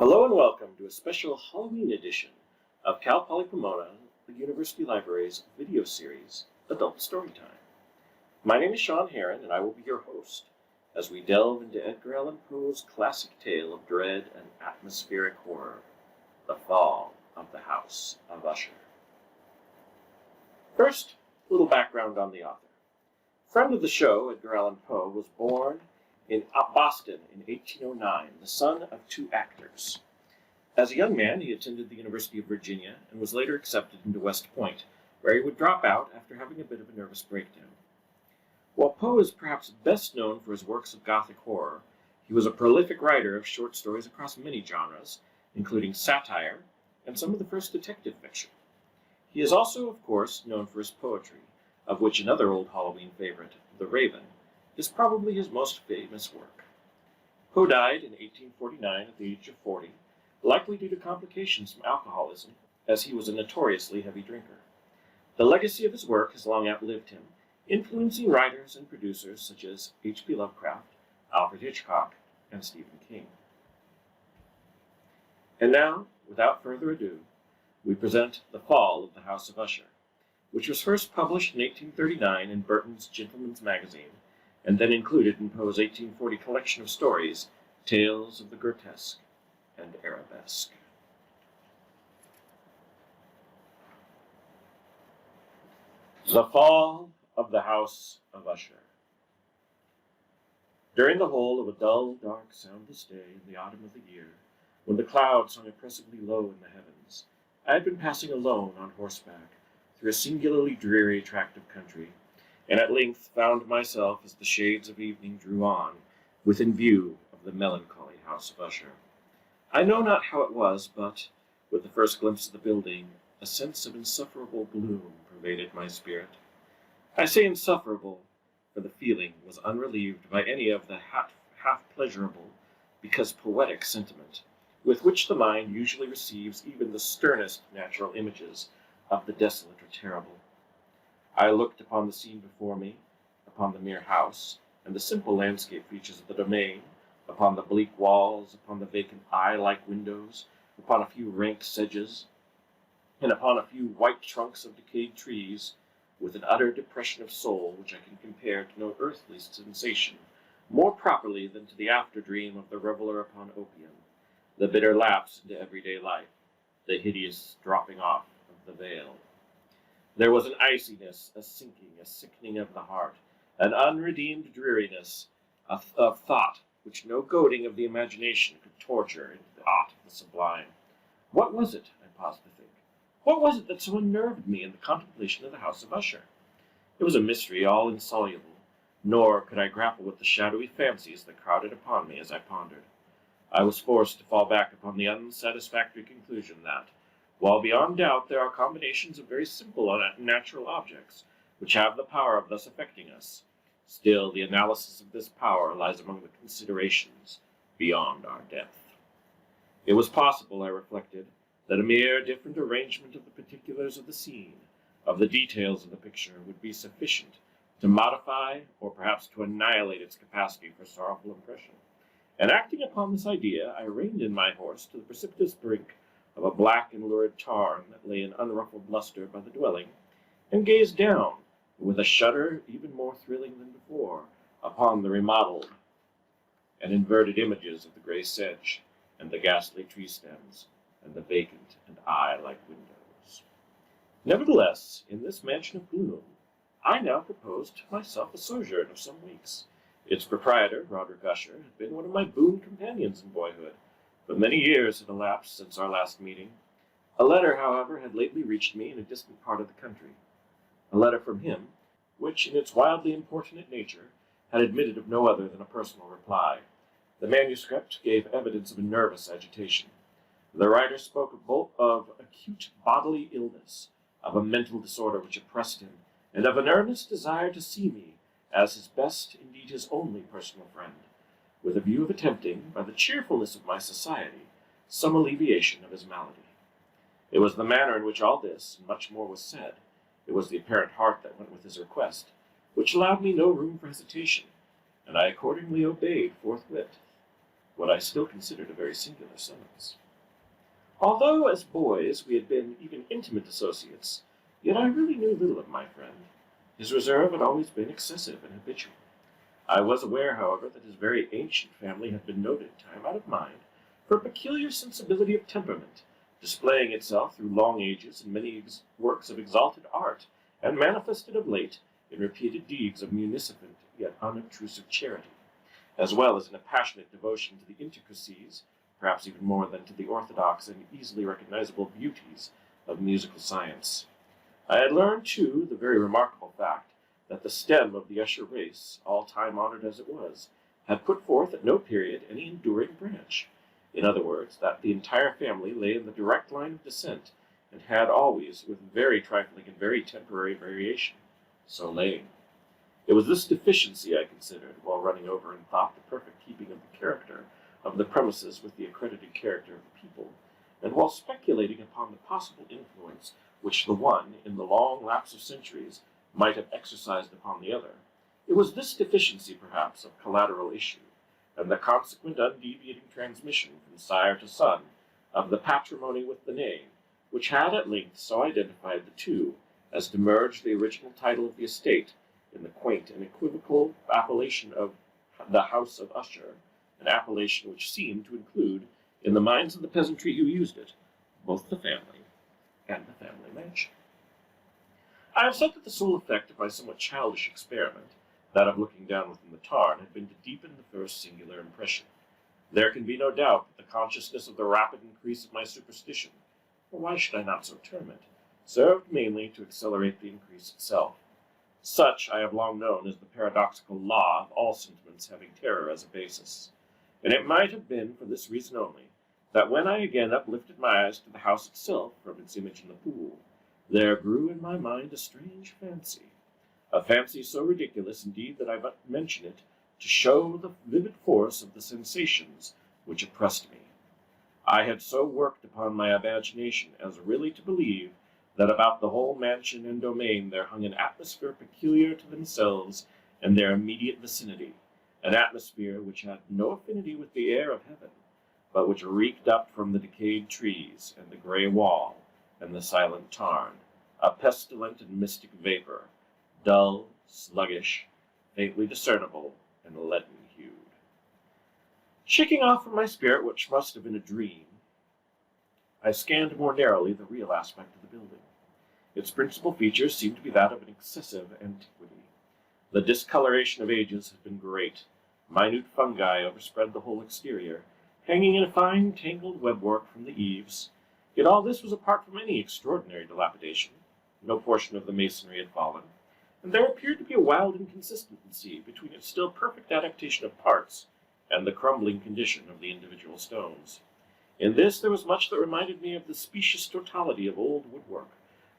Hello and welcome to a special Halloween edition of Cal Poly Pomona, the University Library's video series, Adult Storytime. My name is Sean Heron, and I will be your host as we delve into Edgar Allan Poe's classic tale of dread and atmospheric horror, The Fall of the House of Usher. First, a little background on the author. Friend of the show, Edgar Allan Poe was born in Boston in 1809, the son of two actors. As a young man, he attended the University of Virginia and was later accepted into West Point, where he would drop out after having a bit of a nervous breakdown. While Poe is perhaps best known for his works of Gothic horror, he was a prolific writer of short stories across many genres, including satire and some of the first detective fiction. He is also, of course, known for his poetry, of which another old Halloween favorite, The Raven, is probably his most famous work. Poe died in 1849 at the age of 40, likely due to complications from alcoholism, as he was a notoriously heavy drinker. The legacy of his work has long outlived him, influencing writers and producers such as H.P. Lovecraft, Alfred Hitchcock, and Stephen King. And now, without further ado, we present The Fall of the House of Usher, which was first published in 1839 in Burton's Gentleman's Magazine, and then included in Poe's 1840 collection of stories, Tales of the Grotesque and Arabesque. The Fall of the House of Usher. During the whole of a dull, dark, soundless day in the autumn of the year, when the clouds hung oppressively low in the heavens, I had been passing alone on horseback through a singularly dreary tract of country, and at length found myself, as the shades of evening drew on, within view of the melancholy House of Usher. I know not how it was, but, with the first glimpse of the building, a sense of insufferable gloom pervaded my spirit. I say insufferable, for the feeling was unrelieved by any of the half-pleasurable, because poetic sentiment, with which the mind usually receives even the sternest natural images of the desolate or terrible. I looked upon the scene before me, upon the mere house, and the simple landscape features of the domain, upon the bleak walls, upon the vacant eye-like windows, upon a few rank sedges, and upon a few white trunks of decayed trees, with an utter depression of soul which I can compare to no earthly sensation more properly than to the after-dream of the reveller upon opium, the bitter lapse into everyday life, the hideous dropping off of the veil. There was an iciness, a sinking, a sickening of the heart, an unredeemed dreariness of thought which no goading of the imagination could torture into the aught of the sublime. What was it, I paused to think? What was it that so unnerved me in the contemplation of the House of Usher? It was a mystery all insoluble, nor could I grapple with the shadowy fancies that crowded upon me as I pondered. I was forced to fall back upon the unsatisfactory conclusion that, while beyond doubt there are combinations of very simple and natural objects which have the power of thus affecting us, still the analysis of this power lies among the considerations beyond our depth. It was possible, I reflected, that a mere different arrangement of the particulars of the scene, of the details of the picture, would be sufficient to modify or perhaps to annihilate its capacity for sorrowful impression. And acting upon this idea, I reined in my horse to the precipitous brink of a black and lurid tarn that lay in unruffled luster by the dwelling, and gazed down, with a shudder even more thrilling than before, upon the remodeled and inverted images of the gray sedge, and the ghastly tree stems, and the vacant and eye-like windows. Nevertheless, in this mansion of gloom, I now proposed to myself a sojourn of some weeks. Its proprietor, Roderick Usher, had been one of my boon companions in boyhood, but many years had elapsed since our last meeting. A letter, however, had lately reached me in a distant part of the country. A letter from him, which, in its wildly importunate nature, had admitted of no other than a personal reply. The manuscript gave evidence of a nervous agitation. The writer spoke of acute bodily illness, of a mental disorder which oppressed him, and of an earnest desire to see me as his best, indeed his only personal friend, with a view of attempting, by the cheerfulness of my society, some alleviation of his malady. It was the manner in which all this, and much more, was said, it was the apparent heart that went with his request, which allowed me no room for hesitation, and I accordingly obeyed forthwith. what I still considered a very singular summons. Although, as boys, we had been even intimate associates, yet I really knew little of my friend. His reserve had always been excessive and habitual. I was aware, however, that his very ancient family had been noted, time out of mind, for a peculiar sensibility of temperament, displaying itself through long ages in many works of exalted art, and manifested of late in repeated deeds of munificent yet unobtrusive charity, as well as in a passionate devotion to the intricacies, perhaps even more than to the orthodox and easily recognizable beauties, of musical science. I had learned, too, the very remarkable fact that the stem of the Usher race, all time honored as it was, had put forth at no period any enduring branch. In other words, that the entire family lay in the direct line of descent, and had always, with very trifling and very temporary variation, so lain. It was this deficiency I considered, while running over in thought the perfect keeping of the character of the premises with the accredited character of the people, and while speculating upon the possible influence which the one, in the long lapse of centuries, might have exercised upon the other. It was this deficiency, perhaps, of collateral issue, and the consequent undeviating transmission from sire to son of the patrimony with the name, which had at length so identified the two as to merge the original title of the estate in the quaint and equivocal appellation of the House of Usher, an appellation which seemed to include, in the minds of the peasantry who used it, both the family and the family mansion. I have said that the sole effect of my somewhat childish experiment, that of looking down within the tarn, had been to deepen the first singular impression. There can be no doubt that the consciousness of the rapid increase of my superstition, or why should I not so term it, served mainly to accelerate the increase itself. Such I have long known as the paradoxical law of all sentiments having terror as a basis, and it might have been for this reason only, that when I again uplifted my eyes to the house itself from its image in the pool, there grew in my mind a fancy so ridiculous indeed that I but mention it to show the vivid force of the sensations which oppressed me. I had so worked upon my imagination as really to believe that about the whole mansion and domain there hung an atmosphere peculiar to themselves and their immediate vicinity, an atmosphere which had no affinity with the air of heaven, but which reeked up from the decayed trees and the gray wall and the silent tarn, a pestilent and mystic vapor, dull, sluggish, faintly discernible, and leaden-hued. Shaking off from my spirit which must have been a dream, I scanned more narrowly the real aspect of the building. Its principal features seemed to be that of an excessive antiquity. The discoloration of ages had been great. Minute fungi overspread the whole exterior, hanging in a fine tangled webwork from the eaves. Yet all this was apart from any extraordinary dilapidation. No portion of the masonry had fallen, and there appeared to be a wild inconsistency between its still perfect adaptation of parts and the crumbling condition of the individual stones. In this there was much that reminded me of the specious totality of old woodwork,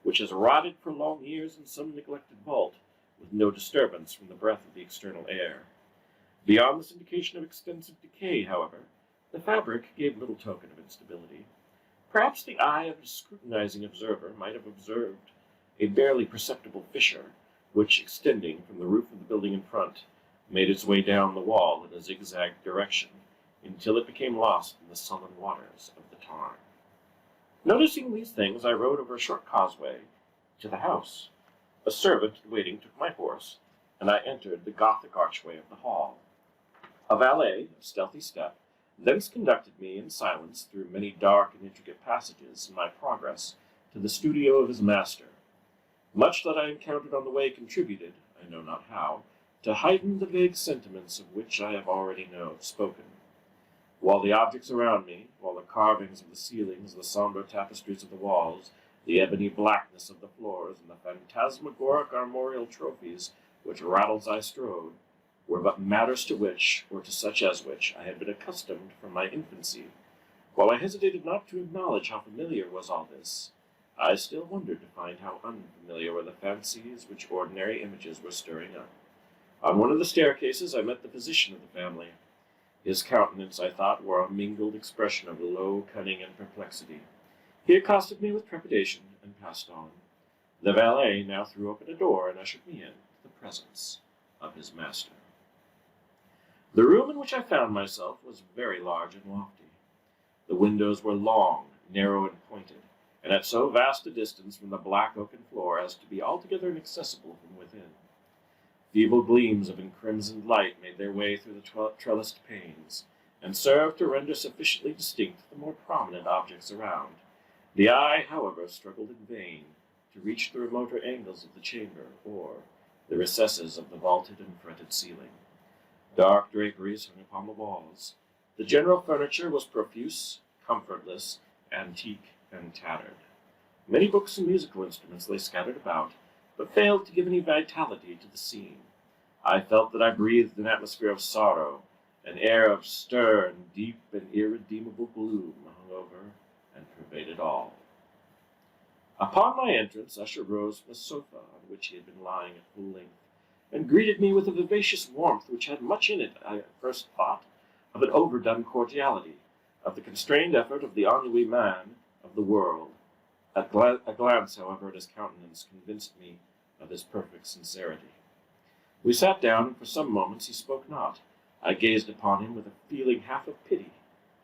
which has rotted for long years in some neglected vault, with no disturbance from the breath of the external air. Beyond this indication of extensive decay, however, the fabric gave little token of instability. Perhaps the eye of a scrutinizing observer might have observed a barely perceptible fissure, which, extending from the roof of the building in front, made its way down the wall in a zigzag direction, until it became lost in the sullen waters of the tarn. Noticing these things, I rode over a short causeway to the house. A servant in waiting took my horse, and I entered the Gothic archway of the hall. A valet, of stealthy step, thence conducted me in silence through many dark and intricate passages in my progress to the studio of his master. Much that I encountered on the way contributed, I know not how, to heighten the vague sentiments of which I have already spoken. While the objects around me, while the carvings of the ceilings, the sombre tapestries of the walls, the ebony blackness of the floors, and the phantasmagoric armorial trophies which rattled as I strode, were but matters to which, or to such as which, I had been accustomed from my infancy, while I hesitated not to acknowledge how familiar was all this, I still wondered to find how unfamiliar were the fancies which ordinary images were stirring up. On one of the staircases I met the physician of the family. His countenance, I thought, wore a mingled expression of low cunning and perplexity. He accosted me with trepidation, and passed on. The valet now threw open a door, and ushered me in to the presence of his master. The room in which I found myself was very large and lofty. The windows were long, narrow, and pointed, and at so vast a distance from the black oaken floor as to be altogether inaccessible from within. Feeble gleams of encrimsoned light made their way through the trellised panes, and served to render sufficiently distinct the more prominent objects around. The eye, however, struggled in vain to reach the remoter angles of the chamber, or the recesses of the vaulted and fretted ceiling. Dark draperies hung upon the walls. The general furniture was profuse, comfortless, antique, and tattered. Many books and musical instruments lay scattered about, but failed to give any vitality to the scene. I felt that I breathed an atmosphere of sorrow. An air of stern, deep, and irredeemable gloom hung over and pervaded all. Upon my entrance, Usher rose from the sofa on which he had been lying at full length, and greeted me with a vivacious warmth which had much in it, I at first thought, of an overdone cordiality, of the constrained effort of the ennuyé man of the world. A glance, however, at his countenance convinced me of his perfect sincerity. We sat down, and for some moments he spoke not. I gazed upon him with a feeling half of pity,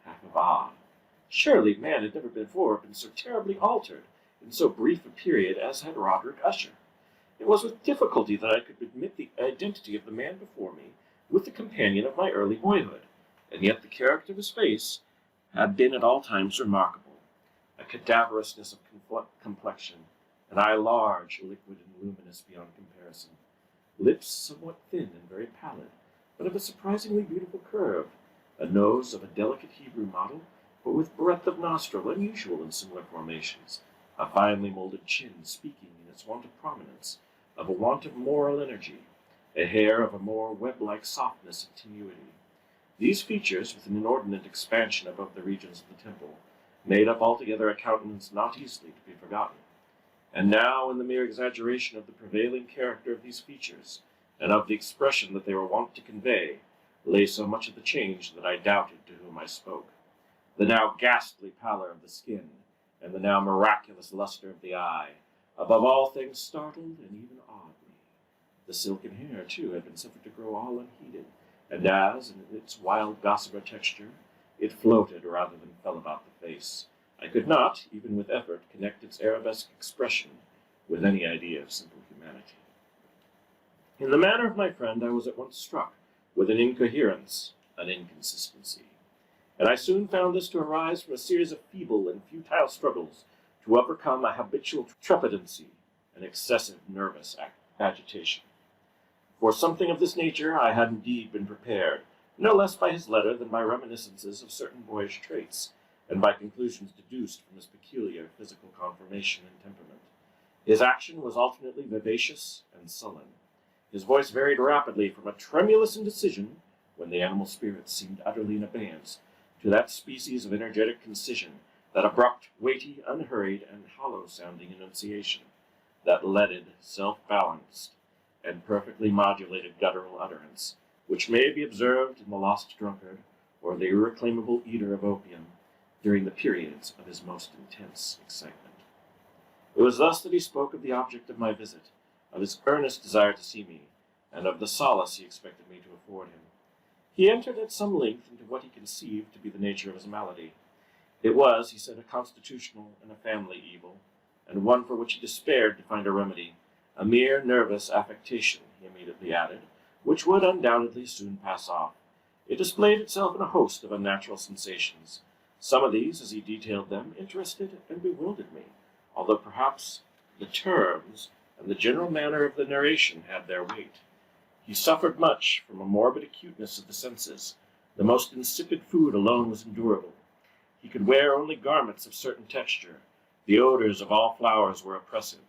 half of awe. Surely man had never before been so terribly altered in so brief a period as had Roderick Usher. It was with difficulty that I could admit the identity of the man before me with the companion of my early boyhood, and yet the character of his face had been at all times remarkable. A cadaverousness of complexion, an eye large, liquid, and luminous beyond comparison, lips somewhat thin and very pallid, but of a surprisingly beautiful curve, a nose of a delicate Hebrew model, but with breadth of nostril unusual in similar formations, a finely molded chin speaking in its want of prominence, of a want of moral energy, a hair of a more web-like softness and tenuity. These features, with an inordinate expansion above the regions of the temple, made up altogether a countenance not easily to be forgotten. And now, in the mere exaggeration of the prevailing character of these features, and of the expression that they were wont to convey, lay so much of the change that I doubted to whom I spoke. The now ghastly pallor of the skin, and the now miraculous luster of the eye, above all things startled and even awed me. The silken hair, too, had been suffered to grow all unheeded, and as, in its wild gossamer texture, it floated rather than fell about the face, I could not, even with effort, connect its arabesque expression with any idea of simple humanity. In the manner of my friend I was at once struck with an incoherence, an inconsistency, and I soon found this to arise from a series of feeble and futile struggles to overcome a habitual trepidancy, an excessive nervous agitation. For something of this nature I had indeed been prepared, no less by his letter than by reminiscences of certain boyish traits, and by conclusions deduced from his peculiar physical conformation and temperament. His action was alternately vivacious and sullen. His voice varied rapidly from a tremulous indecision, when the animal spirits seemed utterly in abeyance, to that species of energetic concision, that abrupt, weighty, unhurried, and hollow-sounding enunciation, that leaded, self-balanced, and perfectly modulated guttural utterance, which may be observed in the lost drunkard, or the irreclaimable eater of opium, during the periods of his most intense excitement. It was thus that he spoke of the object of my visit, of his earnest desire to see me, and of the solace he expected me to afford him. He entered at some length into what he conceived to be the nature of his malady. It was, he said, a constitutional and a family evil, and one for which he despaired to find a remedy, a mere nervous affectation, he immediately added, which would undoubtedly soon pass off. It displayed itself in a host of unnatural sensations. Some of these, as he detailed them, interested and bewildered me, although perhaps the terms and the general manner of the narration had their weight. He suffered much from a morbid acuteness of the senses. The most insipid food alone was endurable. He could wear only garments of certain texture. The odors of all flowers were oppressive.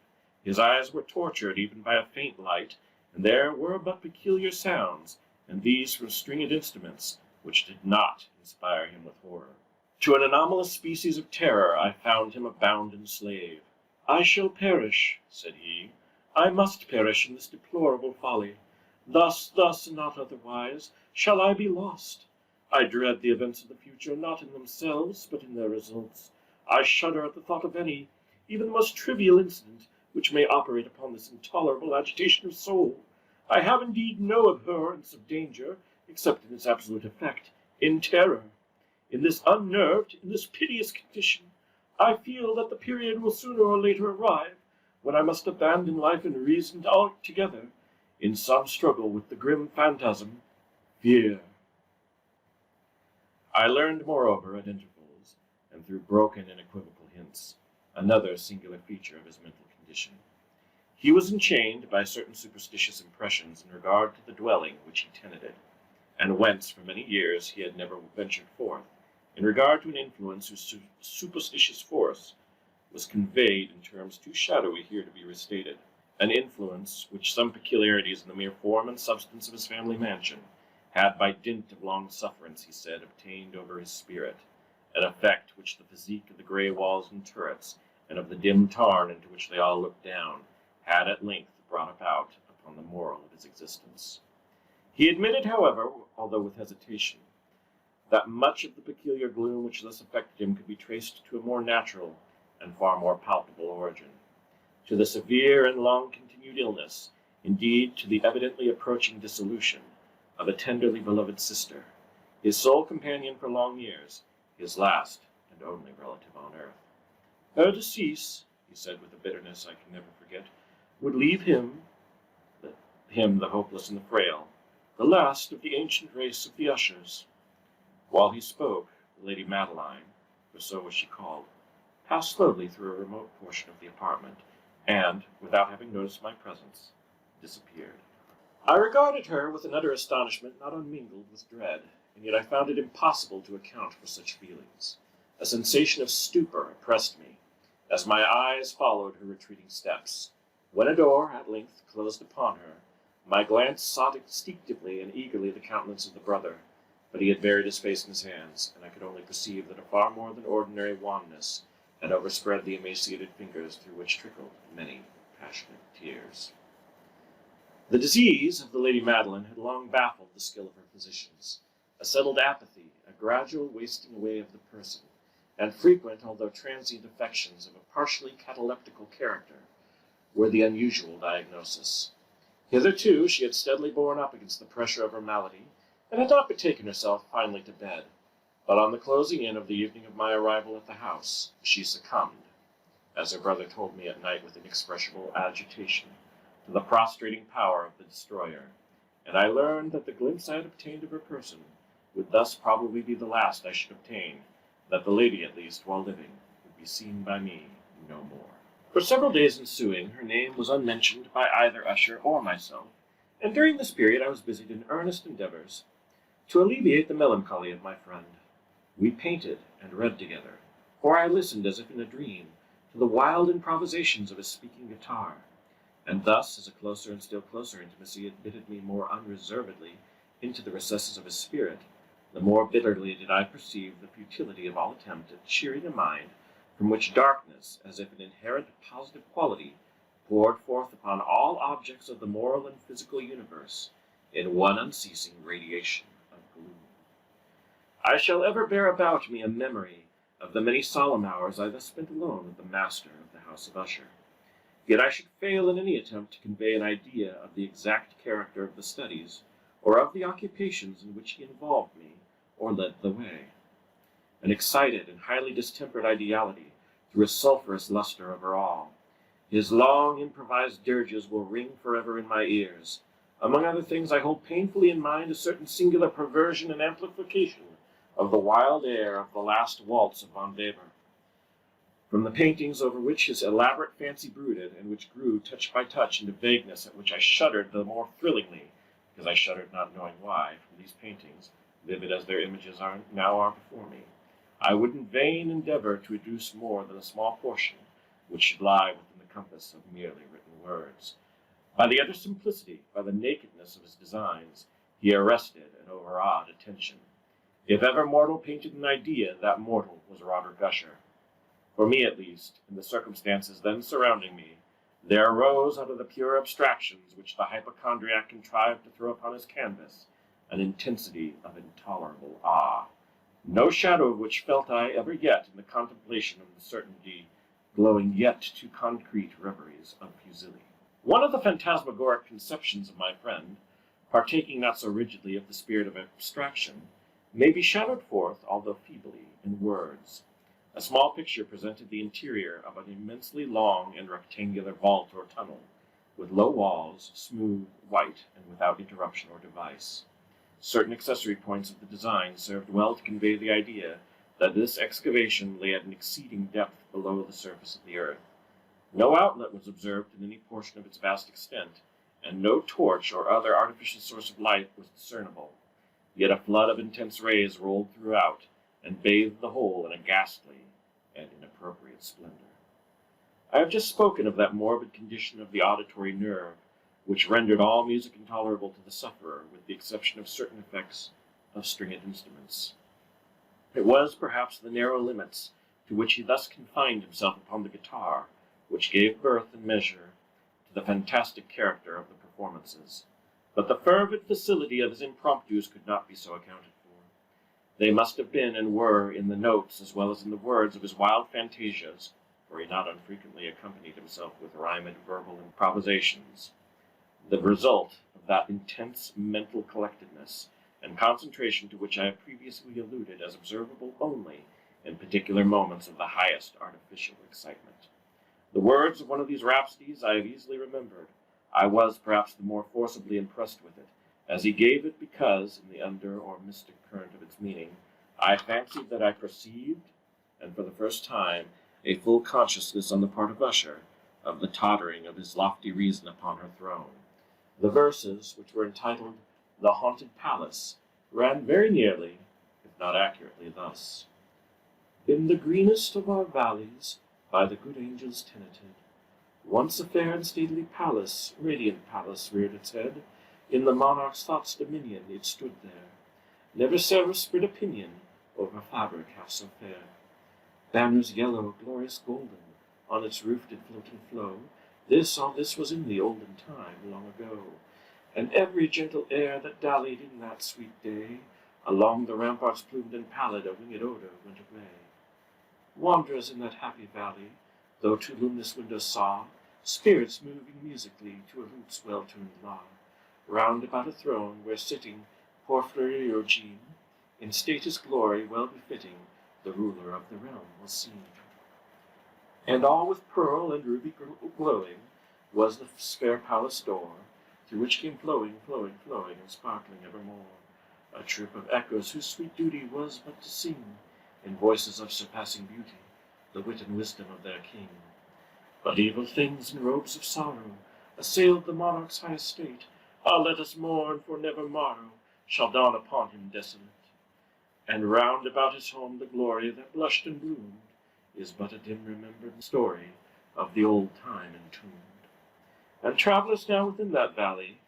His eyes were tortured even by a faint light, and there were but peculiar sounds, and these from stringed instruments, which did not inspire him with horror. To an anomalous species of terror I found him a bounden slave. "I shall perish," said he. "I must perish in this deplorable folly. Thus, and not otherwise, shall I be lost. I dread the events of the future, not in themselves, but in their results. I shudder at the thought of any, even the most trivial incident, which may operate upon this intolerable agitation of soul. I have indeed no abhorrence of danger, except in its absolute effect, in terror. In this unnerved, in this piteous condition, I feel that the period will sooner or later arrive when I must abandon life and reason altogether in some struggle with the grim phantasm, fear. I learned, moreover, at intervals, and through broken and equivocal hints, another singular feature of his mental condition. He was enchained by certain superstitious impressions in regard to the dwelling which he tenanted, and whence for many years he had never ventured forth, in regard to an influence whose superstitious force was conveyed in terms too shadowy here to be restated, an influence which some peculiarities in the mere form and substance of his family mansion had by dint of long sufferance, he said, obtained over his spirit, an effect which the physique of the grey walls and turrets, and of the dim tarn into which they all looked down, had at length brought about upon the moral of his existence. He admitted, however, although with hesitation, that much of the peculiar gloom which thus affected him could be traced to a more natural and far more palpable origin, to the severe and long-continued illness, indeed to the evidently approaching dissolution, of a tenderly beloved sister, his sole companion for long years, his last and only relative on earth. Her decease, he said with a bitterness I can never forget, would leave him the hopeless and the frail, the last of the ancient race of the Ushers. While he spoke, the Lady Madeline, for so was she called, passed slowly through a remote portion of the apartment, and, without having noticed my presence, disappeared. I regarded her with an utter astonishment not unmingled with dread, and yet I found it impossible to account for such feelings. A sensation of stupor oppressed me, as my eyes followed her retreating steps. When a door, at length, closed upon her, my glance sought instinctively and eagerly the countenance of the brother, but he had buried his face in his hands, and I could only perceive that a far more than ordinary wanness had overspread the emaciated fingers through which trickled many passionate tears. The disease of the Lady Madeline had long baffled the skill of her physicians. A settled apathy, a gradual wasting away of the person, and frequent, although transient affections of a partially cataleptical character, were the unusual diagnosis. Hitherto she had steadily borne up against the pressure of her malady, and had not betaken herself finally to bed, but on the closing in of the evening of my arrival at the house, she succumbed, as her brother told me at night with inexpressible agitation, to the prostrating power of the destroyer, and I learned that the glimpse I had obtained of her person would thus probably be the last I should obtain, that the lady, at least, while living, would be seen by me no more. For several days ensuing, her name was unmentioned by either Usher or myself, and during this period I was busied in earnest endeavors to alleviate the melancholy of my friend. We painted and read together, or I listened as if in a dream to the wild improvisations of his speaking guitar, and thus, as a closer and still closer intimacy admitted me more unreservedly into the recesses of his spirit, the more bitterly did I perceive the futility of all attempt at cheering a mind from which darkness, as if an inherent positive quality, poured forth upon all objects of the moral and physical universe in one unceasing radiation of gloom. I shall ever bear about me a memory of the many solemn hours I thus spent alone with the master of the house of Usher. Yet I should fail in any attempt to convey an idea of the exact character of the studies, or of the occupations in which he involved me, or led the way. An excited and highly distempered ideality threw a sulphurous luster over all. His long improvised dirges will ring forever in my ears. Among other things, I hold painfully in mind a certain singular perversion and amplification of the wild air of the last waltz of Von Weber, from the paintings over which his elaborate fancy brooded, and which grew, touch by touch, into vagueness at which I shuddered the more thrillingly, because I shuddered not knowing why, from these paintings, vivid as their images now are before me. I would in vain endeavor to adduce more than a small portion, which should lie within the compass of merely written words. By the utter simplicity, by the nakedness of his designs, he arrested and overawed attention. If ever mortal painted an idea, that mortal was Roderick Usher. For me, at least, in the circumstances then surrounding me, there arose out of the pure abstractions which the hypochondriac contrived to throw upon his canvas an intensity of intolerable awe, no shadow of which felt I ever yet in the contemplation of the certainty glowing yet to concrete reveries of Fuseli. One of the phantasmagoric conceptions of my friend, partaking not so rigidly of the spirit of abstraction, may be shadowed forth, although feebly, in words. A small picture presented the interior of an immensely long and rectangular vault or tunnel, with low walls, smooth, white, and without interruption or device. Certain accessory points of the design served well to convey the idea that this excavation lay at an exceeding depth below the surface of the earth. No outlet was observed in any portion of its vast extent, and no torch or other artificial source of light was discernible. Yet a flood of intense rays rolled throughout, and bathed the whole in a ghastly and inappropriate splendor. I have just spoken of that morbid condition of the auditory nerve, which rendered all music intolerable to the sufferer, with the exception of certain effects of stringed instruments. It was, perhaps, the narrow limits to which he thus confined himself upon the guitar, which gave birth and measure to the fantastic character of the performances. But the fervid facility of his impromptus could not be so accounted for. They must have been and were in the notes as well as in the words of his wild fantasias, for he not unfrequently accompanied himself with rhymed verbal improvisations, the result of that intense mental collectedness and concentration to which I have previously alluded as observable only in particular moments of the highest artificial excitement. The words of one of these rhapsodies I have easily remembered. I was perhaps the more forcibly impressed with it, as he gave it because, in the under or mystic current of its meaning, I fancied that I perceived, and for the first time, a full consciousness on the part of Usher, of the tottering of his lofty reason upon her throne. The verses, which were entitled The Haunted Palace, ran very nearly, if not accurately, thus. In the greenest of our valleys, by the good angels tenanted, once a fair and stately palace, radiant palace, reared its head. In the monarch's thoughts' dominion it stood there. Never seraph spread a pinion over fabric half so fair. Banners yellow, glorious golden, on its roof did float and flow. All this was in the olden time, long ago. And every gentle air that dallied in that sweet day, along the ramparts plumed and pallid a winged odor went away. Wanderers in that happy valley, though two luminous windows saw, spirits moving musically to a lute's well-tuned law, round about a throne where sitting Porphyriogene, in statist glory well befitting the ruler of the realm, was seen. And all with pearl and ruby glowing was the fair palace door, through which came flowing, and sparkling evermore, a troop of echoes whose sweet duty was but to sing, in voices of surpassing beauty, the wit and wisdom of their king. But evil things in robes of sorrow assailed the monarch's high estate. Ah, let us mourn, for never morrow shall dawn upon him desolate. And round about his home the glory that blushed and bloomed is but a dim remembered story of the old time entombed. And travellers now within that valley,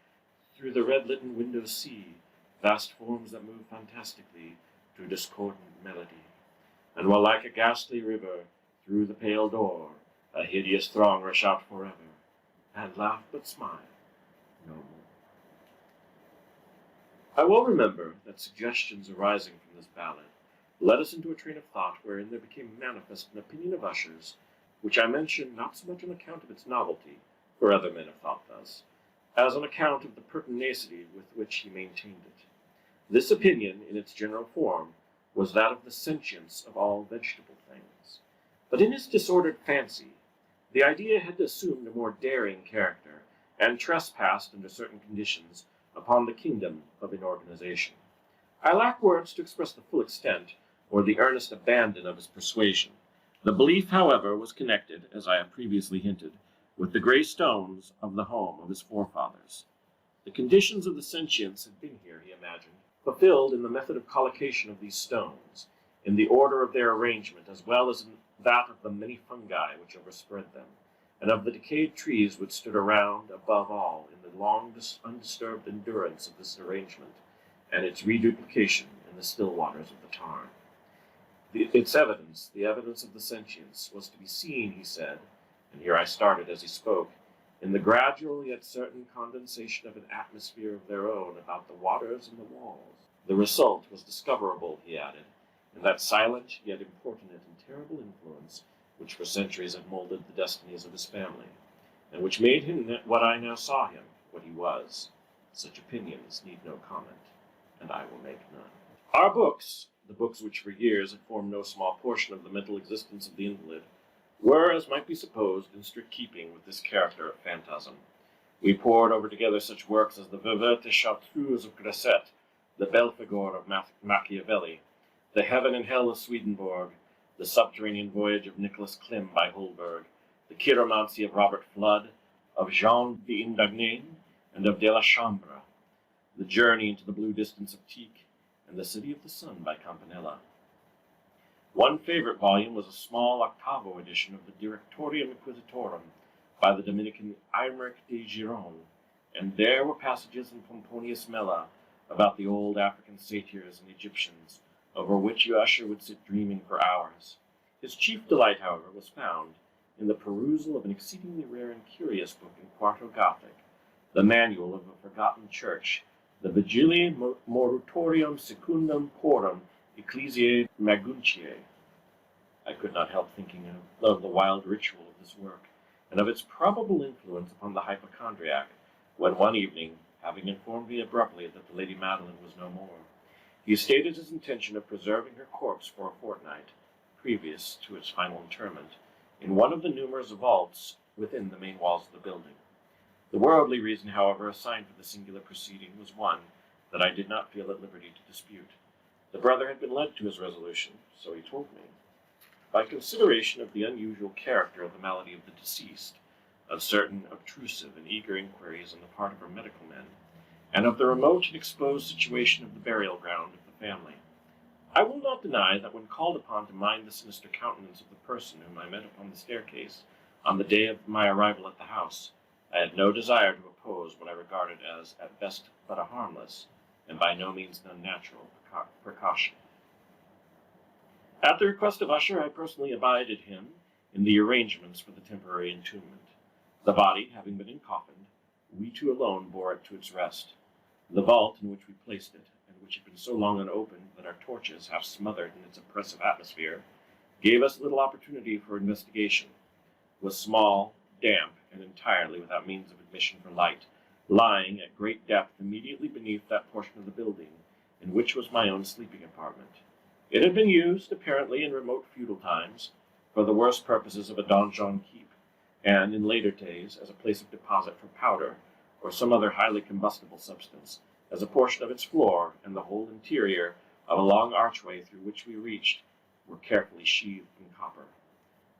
through the red-litten windows see vast forms that move fantastically to discordant melody. And while like a ghastly river through the pale door a hideous throng rush out forever, and laugh but smile no more. I well remember that suggestions arising from this ballad led us into a train of thought wherein there became manifest an opinion of Usher's, which I mention not so much on account of its novelty, for other men have thought thus, as on account of the pertinacity with which he maintained it. This opinion, in its general form, was that of the sentience of all vegetable things. But in his disordered fancy, the idea had assumed a more daring character, and trespassed, under certain conditions, upon the kingdom of inorganization. I lack words to express the full extent, or the earnest abandon of his persuasion. The belief, however, was connected, as I have previously hinted, with the grey stones of the home of his forefathers. The conditions of the sentience had been here, he imagined, fulfilled in the method of collocation of these stones, in the order of their arrangement, as well as in that of the many fungi which overspread them, and of the decayed trees which stood around, above all, in the long undisturbed endurance of this arrangement, and its reduplication in the still waters of the tarn. Its evidence, the evidence of the sentience, was to be seen, he said, and here I started as he spoke, in the gradual yet certain condensation of an atmosphere of their own about the waters and the walls. The result was discoverable, he added, in that silent yet importunate and terrible influence which for centuries had molded the destinies of his family, and which made him what I now saw him, what he was. Such opinions need no comment, and I will make none. Our books, the books which for years had formed no small portion of the mental existence of the invalid, were, as might be supposed, in strict keeping with this character of phantasm. We pored over together such works as the Verte Chartreuse of Grasset, the Belphegor of Machiavelli, the Heaven and Hell of Swedenborg, the Subterranean Voyage of Nicholas Klim by Holberg, the Chiromancy of Robert Flood, of Jean d'Indagne, and of De la Chambre, the Journey into the Blue Distance of Tieck, and the City of the Sun by Campanella. One favorite volume was a small octavo edition of the Directorium Inquisitorum by the Dominican Aymeric de Giron, and there were passages in Pomponius Mela about the old African satyrs and Egyptians, over which Usher would sit dreaming for hours. His chief delight, however, was found in the perusal of an exceedingly rare and curious book in Quarto Gothic, the Manual of a Forgotten Church, the Vigiliae Morutorium Secundum Quorum Ecclesiae Magunciae. I could not help thinking of the wild ritual of this work, and of its probable influence upon the hypochondriac, when one evening, having informed me abruptly that the Lady Madeline was no more, he stated his intention of preserving her corpse for a fortnight, previous to its final interment, in one of the numerous vaults within the main walls of the building. The worldly reason, however, assigned for the singular proceeding was one that I did not feel at liberty to dispute. The brother had been led to his resolution, so he told me, by consideration of the unusual character of the malady of the deceased, of certain obtrusive and eager inquiries on the part of her medical men, and of the remote and exposed situation of the burial ground of the family. I will not deny that when called upon to mind the sinister countenance of the person whom I met upon the staircase on the day of my arrival at the house, I had no desire to oppose what I regarded as, at best, but a harmless, and by no means an unnatural, precaution. At the request of Usher, I personally abided him in the arrangements for the temporary entombment. The body having been encoffined, we two alone bore it to its rest. The vault in which we placed it, and which had been so long unopened that our torches, half smothered in its oppressive atmosphere, gave us little opportunity for investigation, was small, damp, and entirely without means of admission for light, lying at great depth immediately beneath that portion of the building in which was my own sleeping apartment. It had been used, apparently in remote feudal times, for the worst purposes of a donjon keep, and in later days as a place of deposit for powder, or some other highly combustible substance, as a portion of its floor and the whole interior of a long archway through which we reached were carefully sheathed in copper.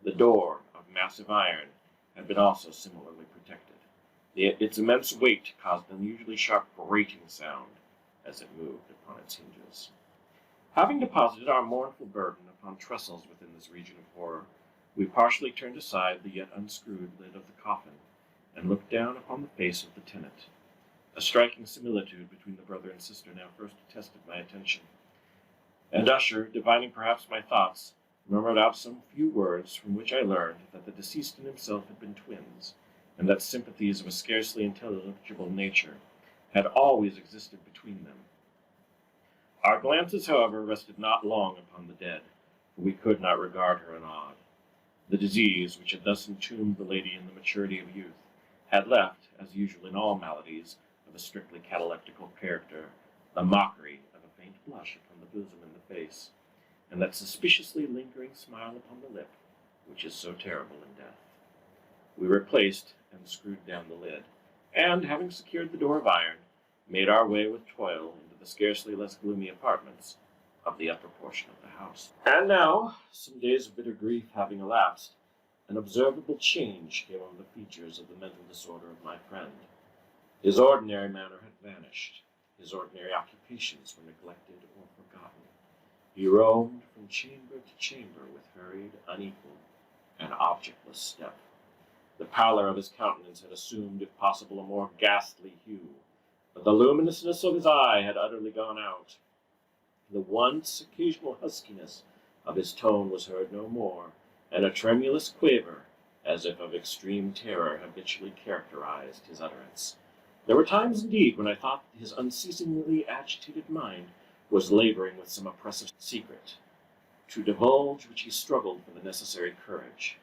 The door, of massive iron, had been also similarly protected. Its immense weight caused an unusually sharp grating sound as it moved upon its hinges. Having deposited our mournful burden upon trestles within this region of horror, we partially turned aside the yet unscrewed lid of the coffin, and looked down upon the face of the tenant. A striking similitude between the brother and sister now first attested my attention. And Usher, divining perhaps my thoughts, murmured out some few words from which I learned that the deceased and himself had been twins, and that sympathies of a scarcely intelligible nature had always existed between them. Our glances, however, rested not long upon the dead, for we could not regard her unawed. The disease, which had thus entombed the lady in the maturity of youth, had left, as usual in all maladies of a strictly cataleptical character, the mockery of a faint blush upon the bosom and the face, and that suspiciously lingering smile upon the lip, which is so terrible in death. We replaced and screwed down the lid, and, having secured the door of iron, made our way with toil into the scarcely less gloomy apartments of the upper portion of the house. And now, some days of bitter grief having elapsed, an observable change came over the features of the mental disorder of my friend. His ordinary manner had vanished. His ordinary occupations were neglected or forgotten. He roamed from chamber to chamber with hurried, unequal, and objectless step. The pallor of his countenance had assumed, if possible, a more ghastly hue, but the luminousness of his eye had utterly gone out. The once occasional huskiness of his tone was heard no more, and a tremulous quaver, as if of extreme terror, habitually characterized his utterance. There were times, indeed, when I thought his unceasingly agitated mind was laboring with some oppressive secret, to divulge which he struggled for the necessary courage.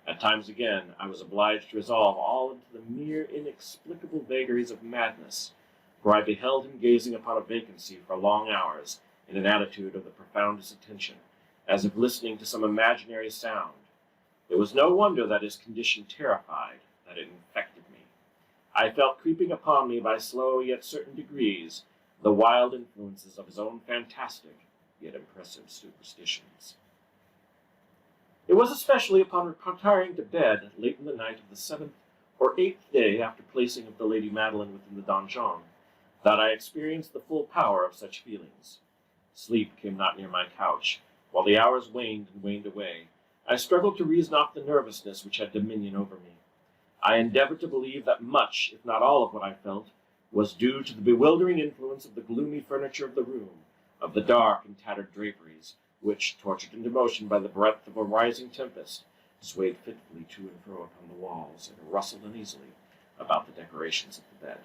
At times, again, I was obliged to resolve all into the mere inexplicable vagaries of madness, for I beheld him gazing upon a vacancy for long hours in an attitude of the profoundest attention, as if listening to some imaginary sound. It was no wonder that his condition terrified, that it infected me. I felt creeping upon me by slow yet certain degrees the wild influences of his own fantastic yet impressive superstitions. It was especially upon retiring to bed late in the night of the 7th or 8th day after placing of the Lady Madeline within the donjon that I experienced the full power of such feelings. Sleep came not near my couch, while the hours waned and waned away. I struggled to reason off the nervousness which had dominion over me. I endeavored to believe that much, if not all of what I felt, was due to the bewildering influence of the gloomy furniture of the room, of the dark and tattered draperies, which, tortured into motion by the breath of a rising tempest, swayed fitfully to and fro upon the walls and rustled uneasily about the decorations of the bed.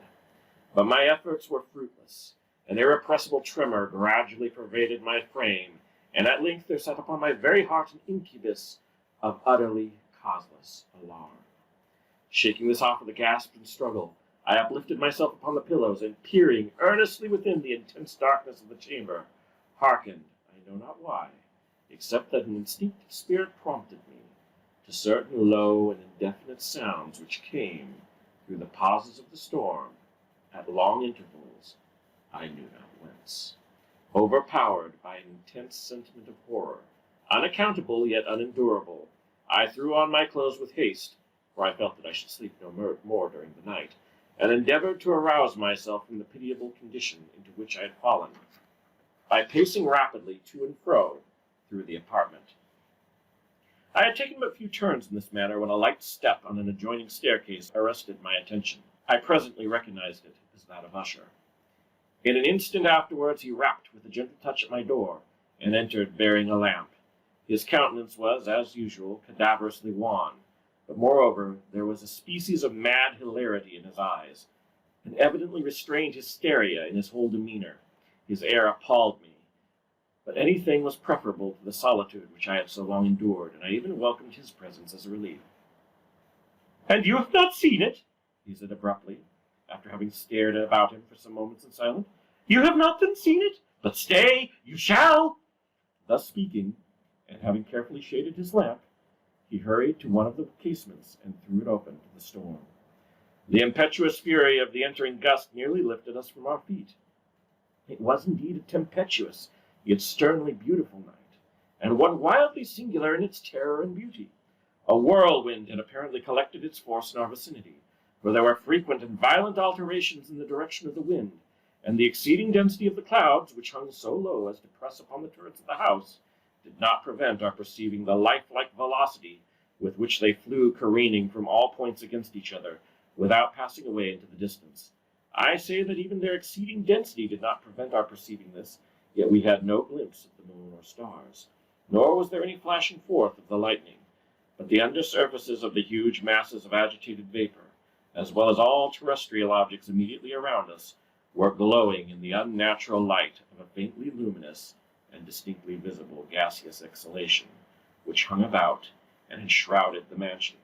But my efforts were fruitless. An irrepressible tremor gradually pervaded my frame, and at length there sat upon my very heart an incubus of utterly causeless alarm. Shaking this off with a gasp and struggle, I uplifted myself upon the pillows, and peering earnestly within the intense darkness of the chamber, hearkened, I know not why, except that an instinctive spirit prompted me, to certain low and indefinite sounds which came through the pauses of the storm, at long intervals, I knew not whence. Overpowered by an intense sentiment of horror, unaccountable yet unendurable, I threw on my clothes with haste, for I felt that I should sleep no more during the night, and endeavored to arouse myself from the pitiable condition into which I had fallen, by pacing rapidly to and fro through the apartment. I had taken but few turns in this manner when a light step on an adjoining staircase arrested my attention. I presently recognized it as that of Usher. In an instant afterwards he rapped with a gentle touch at my door, and entered bearing a lamp. His countenance was, as usual, cadaverously wan, but moreover there was a species of mad hilarity in his eyes, and evidently restrained hysteria in his whole demeanor. His air appalled me, but anything was preferable to the solitude which I had so long endured, and I even welcomed his presence as a relief. "And you have not seen it?" he said abruptly, after having stared about him for some moments in silence. "You have not then seen it? But stay, you shall!" Thus speaking, and having carefully shaded his lamp, he hurried to one of the casements and threw it open to the storm. The impetuous fury of the entering gust nearly lifted us from our feet. It was indeed a tempestuous, yet sternly beautiful night, and one wildly singular in its terror and beauty. A whirlwind had apparently collected its force in our vicinity, for there were frequent and violent alterations in the direction of the wind, and the exceeding density of the clouds, which hung so low as to press upon the turrets of the house, did not prevent our perceiving the lifelike velocity with which they flew careening from all points against each other, without passing away into the distance. I say that even their exceeding density did not prevent our perceiving this, yet we had no glimpse of the moon or stars, nor was there any flashing forth of the lightning, but the under surfaces of the huge masses of agitated vapor, as well as all terrestrial objects immediately around us, were glowing in the unnatural light of a faintly luminous and distinctly visible gaseous exhalation, which hung about and enshrouded the mansion.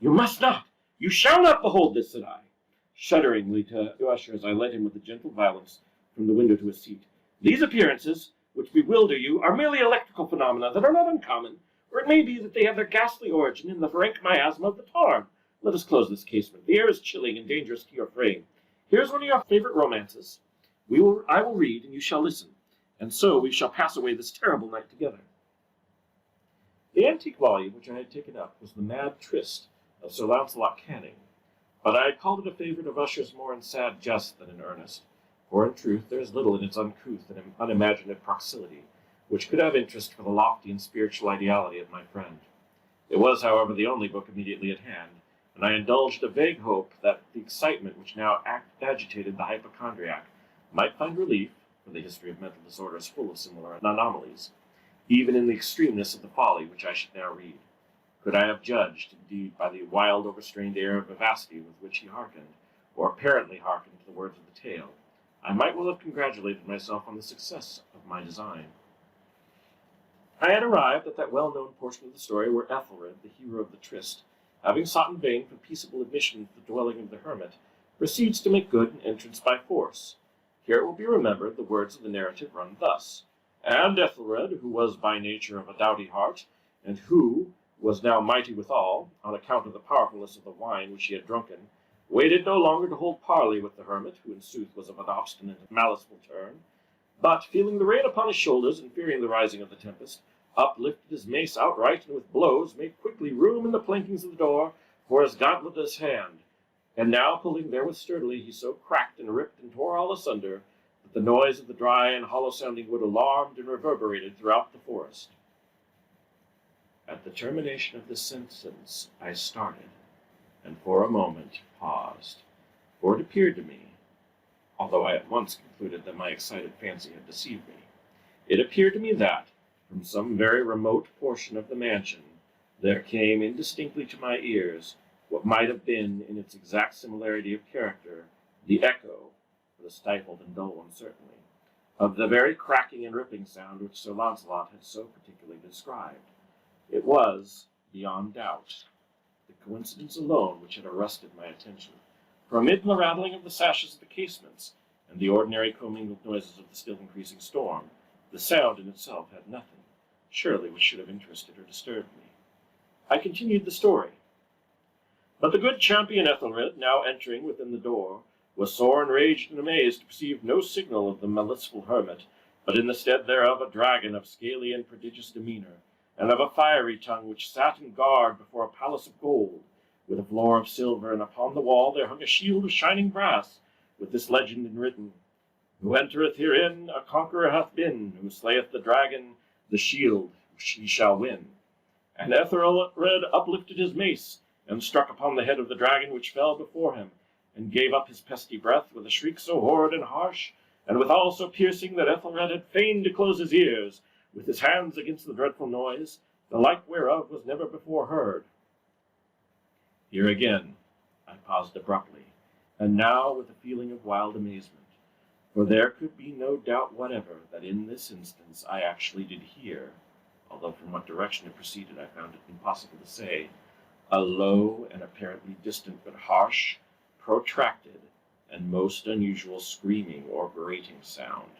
"You must not, you shall not behold this," said I, shudderingly to Usher as I led him with a gentle violence from the window to a seat. "These appearances, which bewilder you, are merely electrical phenomena that are not uncommon, or it may be that they have their ghastly origin in the rank miasma of the tarn. Let us close this casement. The air is chilling and dangerous to your frame. Here is one of your favorite romances. I will read, and you shall listen, and so we shall pass away this terrible night together." The antique volume which I had taken up was The Mad Tryst of Sir Launcelot Canning, but I had called it a favorite of Usher's more in sad jest than in earnest, for in truth there is little in its uncouth and unimaginative proximity which could have interest for the lofty and spiritual ideality of my friend. It was, however, the only book immediately at hand, and I indulged a vague hope that the excitement which now agitated the hypochondriac might find relief, for the history of mental disorder is full of similar anomalies, even in the extremeness of the folly which I should now read. Could I have judged, indeed, by the wild, overstrained air of vivacity with which he hearkened, or apparently hearkened to the words of the tale, I might well have congratulated myself on the success of my design. I had arrived at that well-known portion of the story where Ethelred, the hero of the tryst, having sought in vain for peaceable admission to the dwelling of the hermit, proceeds to make good an entrance by force. Here it will be remembered the words of the narrative run thus: And Ethelred, who was by nature of a doughty heart, and who was now mighty withal, on account of the powerfulness of the wine which he had drunken, waited no longer to hold parley with the hermit, who in sooth was of an obstinate and maliceful turn, but, feeling the rain upon his shoulders, and fearing the rising of the tempest, uplifted his mace outright, and with blows made quickly room in the plankings of the door for his gauntletless hand. And now, pulling therewith sturdily, he so cracked and ripped and tore all asunder, that the noise of the dry and hollow-sounding wood alarmed and reverberated throughout the forest. At the termination of this sentence I started, and for a moment paused, for it appeared to me, although I at once concluded that my excited fancy had deceived me, it appeared to me that, from some very remote portion of the mansion, there came indistinctly to my ears what might have been, in its exact similarity of character, the echo, but a stifled and dull one certainly, of the very cracking and ripping sound which Sir Launcelot had so particularly described. It was, beyond doubt, the coincidence alone which had arrested my attention, for amid the rattling of the sashes of the casements, and the ordinary commingled noises of the still increasing storm, the sound in itself had nothing, surely, which should have interested or disturbed me. I continued the story. But the good champion Ethelred, now entering within the door, was sore enraged and amazed to perceive no signal of the maliceful hermit, but in the stead thereof a dragon of scaly and prodigious demeanour, and of a fiery tongue, which sat in guard before a palace of gold, with a floor of silver, and upon the wall there hung a shield of shining brass, with this legend enwritten: Who entereth herein, a conqueror hath been, who slayeth the dragon, the shield he shall win. And Ethelred uplifted his mace, and struck upon the head of the dragon, which fell before him, and gave up his pesty breath with a shriek so horrid and harsh, and withal so piercing, that Ethelred had fain to close his ears, with his hands against the dreadful noise, the like whereof was never before heard. Here again I paused abruptly, and now with a feeling of wild amazement, for there could be no doubt whatever that in this instance I actually did hear, although from what direction it proceeded I found it impossible to say, a low and apparently distant but harsh, protracted, and most unusual screaming or grating sound,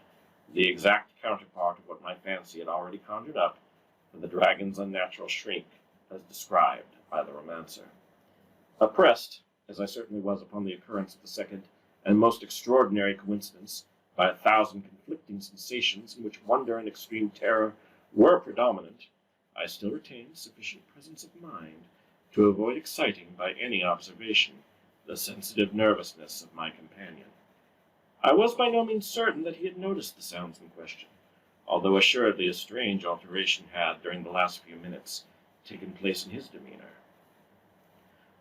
the exact counterpart of what my fancy had already conjured up for the dragon's unnatural shriek, as described by the romancer. Oppressed, as I certainly was upon the occurrence of the second and most extraordinary coincidence, by 1,000 conflicting sensations in which wonder and extreme terror were predominant, I still retained sufficient presence of mind to avoid exciting by any observation the sensitive nervousness of my companion. I was by no means certain that he had noticed the sounds in question, although assuredly a strange alteration had, during the last few minutes, taken place in his demeanour.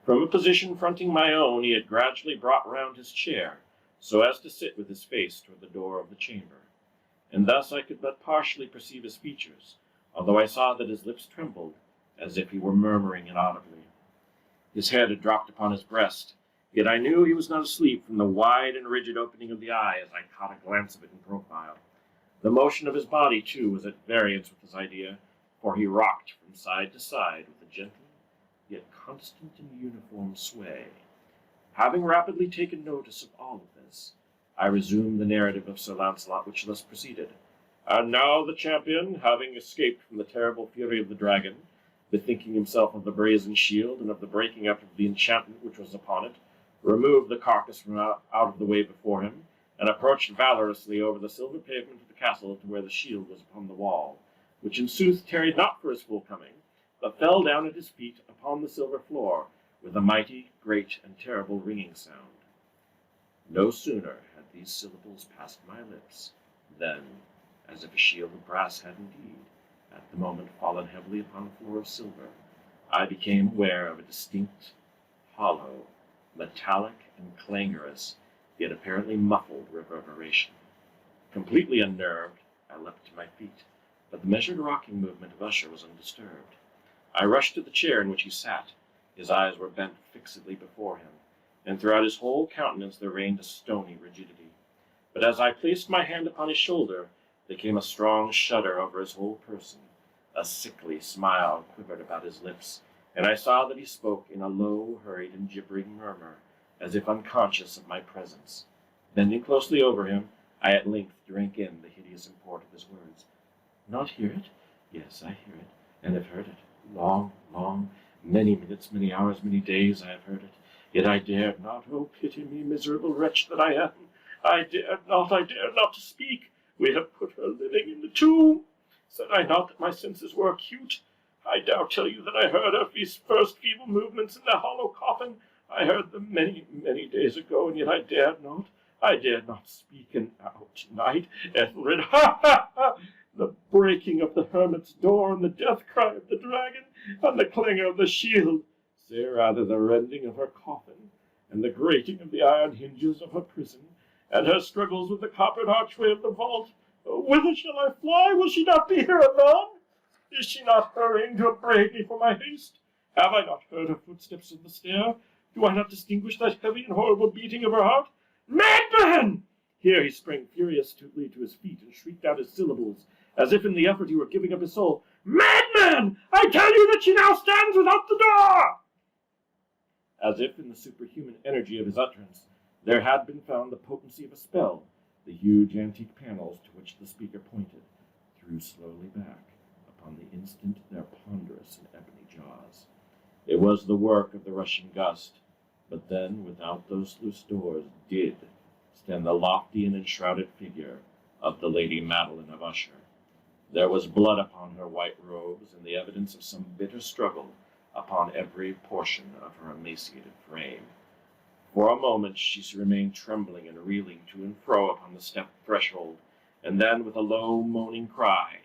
From a position fronting my own, he had gradually brought round his chair, so as to sit with his face toward the door of the chamber, and thus I could but partially perceive his features, although I saw that his lips trembled, as if he were murmuring inaudibly. His head had dropped upon his breast, yet I knew he was not asleep from the wide and rigid opening of the eye as I caught a glance of it in profile. The motion of his body, too, was at variance with his idea, for he rocked from side to side with a gentle, yet constant and uniform sway. Having rapidly taken notice of all of this, I resumed the narrative of Sir Launcelot, which thus proceeded. And now the champion, having escaped from the terrible fury of the dragon, bethinking himself of the brazen shield and of the breaking up of the enchantment which was upon it, removed the carcass from out of the way before him, and approached valorously over the silver pavement of the castle to where the shield was upon the wall, which in sooth tarried not for his full coming, but fell down at his feet upon the silver floor, with a mighty, great, and terrible ringing sound. No sooner had these syllables passed my lips, than, as if a shield of brass had indeed, at the moment fallen heavily upon a floor of silver, I became aware of a distinct, hollow, metallic, and clangorous, yet apparently muffled reverberation. Completely unnerved, I leapt to my feet, but the measured rocking movement of Usher was undisturbed. I rushed to the chair in which he sat. His eyes were bent fixedly before him, and throughout his whole countenance there reigned a stony rigidity. But as I placed my hand upon his shoulder, there came a strong shudder over his whole person. A sickly smile quivered about his lips, and I saw that he spoke in a low, hurried, and gibbering murmur, as if unconscious of my presence. Bending closely over him, I at length drank in the hideous import of his words. Not hear it? Yes, I hear it, and have heard it. Long, long, many minutes, many hours, many days I have heard it. Yet I dared not. Oh, pity me, miserable wretch that I am. I dared not to speak. We have put her living in the tomb. Said I not that my senses were acute? I now tell you that I heard her first feeble movements in the hollow coffin. I heard them many, many days ago, and yet I dared not. I dared not speak, and now tonight, Ethelred, ha, ha, ha! The breaking of the hermit's door, and the death cry of the dragon, and the clangor of the shield, say rather the rending of her coffin, and the grating of the iron hinges of her prison, and her struggles with the coppered archway of the vault. Whither shall I fly? Will she not be here anon? Is she not hurrying to upbraid me for my haste? Have I not heard her footsteps on the stair? Do I not distinguish that heavy and horrible beating of her heart? Madman! Here he sprang furiously to his feet and shrieked out his syllables, as if in the effort he were giving up his soul. Madman! I tell you that she now stands without the door! As if in the superhuman energy of his utterance, there had been found the potency of a spell. The huge antique panels to which the speaker pointed drew slowly back. Upon the instant, their ponderous and ebony jaws. It was the work of the rushing gust, but then, without those loose doors, did stand the lofty and enshrouded figure of the Lady Madeline of Usher. There was blood upon her white robes, and the evidence of some bitter struggle upon every portion of her emaciated frame. For a moment she remained trembling and reeling to and fro upon the step threshold, and then, with a low, moaning cry,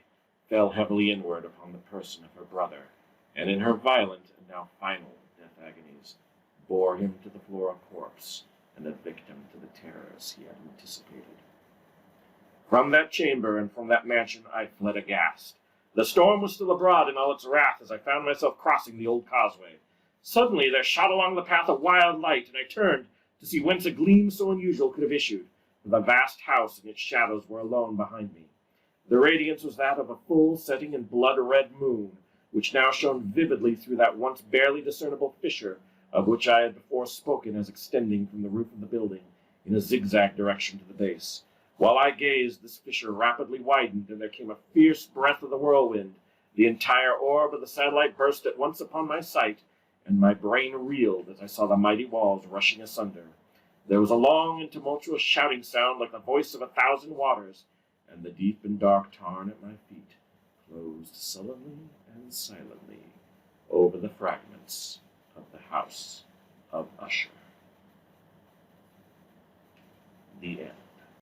fell heavily inward upon the person of her brother, and in her violent and now final death agonies, bore him to the floor a corpse, and a victim to the terrors he had anticipated. From that chamber and from that mansion I fled aghast. The storm was still abroad in all its wrath as I found myself crossing the old causeway. Suddenly there shot along the path a wild light, and I turned to see whence a gleam so unusual could have issued, for the vast house and its shadows were alone behind me. The radiance was that of a full setting and blood-red moon, which now shone vividly through that once barely discernible fissure of which I had before spoken as extending from the roof of the building in a zigzag direction to the base. While I gazed, this fissure rapidly widened, and there came a fierce breath of the whirlwind. The entire orb of the satellite burst at once upon my sight, and my brain reeled as I saw the mighty walls rushing asunder. There was a long and tumultuous shouting sound like the voice of 1,000 waters, and the deep and dark tarn at my feet closed sullenly and silently over the fragments of the house of Usher. The end.